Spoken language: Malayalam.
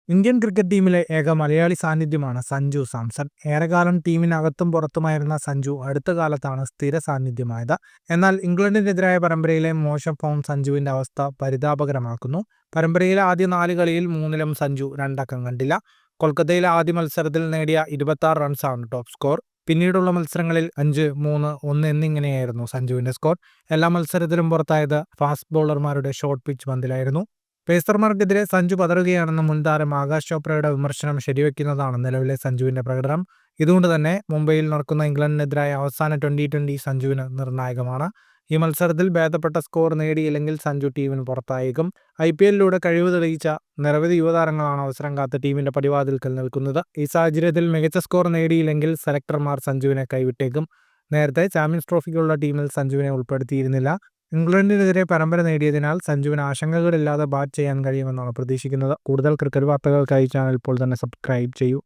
ഇന്ത്യൻ ക്രിക്കറ്റ് ടീമിലെ ഏക മലയാളി സാന്നിധ്യമാണ് സഞ്ജു സാംസൺ. ഏറെക്കാലം ടീമിനകത്തും പുറത്തുമായിരുന്ന സഞ്ജു അടുത്ത കാലത്താണ് സ്ഥിര സാന്നിധ്യമായത്. എന്നാൽ ഇംഗ്ലണ്ടിനെതിരായ പരമ്പരയിലെ മോശം ഫോം സഞ്ജുവിന്റെ അവസ്ഥ പരിതാപകരമാക്കുന്നു. പരമ്പരയിലെ ആദ്യ 4 കളിയിൽ 3ലും സഞ്ജു 2 അക്കം കണ്ടില്ല. കൊൽക്കത്തയിലെ ആദ്യ മത്സരത്തിൽ നേടിയ 26 റൺസാണ് ടോപ്പ് സ്കോർ. പിന്നീടുള്ള മത്സരങ്ങളിൽ 5, 3, 1 എന്നിങ്ങനെയായിരുന്നു സഞ്ജുവിന്റെ സ്കോർ. എല്ലാ മത്സരത്തിലും പുറത്തായത് ഫാസ്റ്റ് ബൗളർമാരുടെ ഷോർട്ട് പിച്ച് പന്തിലായിരുന്നു. പേസർമാർക്കെതിരെ സഞ്ജു പതറുകയാണെന്ന മുൻ താരം ആകാശ് ചോപ്രയുടെ വിമർശനം ശരിവെക്കുന്നതാണ് നിലവിലെ സഞ്ജുവിന്റെ പ്രകടനം. ഇതുകൊണ്ട് തന്നെ മുംബൈയിൽ നടക്കുന്ന ഇംഗ്ലണ്ടിനെതിരായ അവസാന T20 സഞ്ജുവിന് നിർണായകമാണ്. ഈ മത്സരത്തിൽ ഭേദപ്പെട്ട സ്കോർ നേടിയില്ലെങ്കിൽ സഞ്ജു ടീമിന് പുറത്തായേക്കും. IPL-ലൂടെ കഴിവ് തെളിയിച്ച നിരവധി യുവതാരങ്ങളാണ് അവസരം കാത്ത് ടീമിന്റെ പടിവാതിൽക്കൽ നിൽക്കുന്നത്. ഈ സാഹചര്യത്തിൽ മികച്ച സ്കോർ നേടിയില്ലെങ്കിൽ സെലക്ടർമാർ സഞ്ജുവിനെ കൈവിട്ടേക്കും. നേരത്തെ ചാമ്പ്യൻസ് ട്രോഫിക്കുള്ള ടീമിൽ സഞ്ജുവിനെ ഉൾപ്പെടുത്തിയിരുന്നില്ല. ഇംഗ്ലണ്ടിനെതിരെ പരമ്പര നേടിയതിനാൽ സഞ്ജുവിന് ആശങ്കകളില്ലാതെ ബാറ്റ് ചെയ്യാൻ കഴിയുമെന്നാണ് പ്രതീക്ഷിക്കുന്നത്. കൂടുതൽ ക്രിക്കറ്റ് വാർത്തകൾക്കായി ചാനൽ ഇപ്പോൾ തന്നെ സബ്സ്ക്രൈബ് ചെയ്യൂ.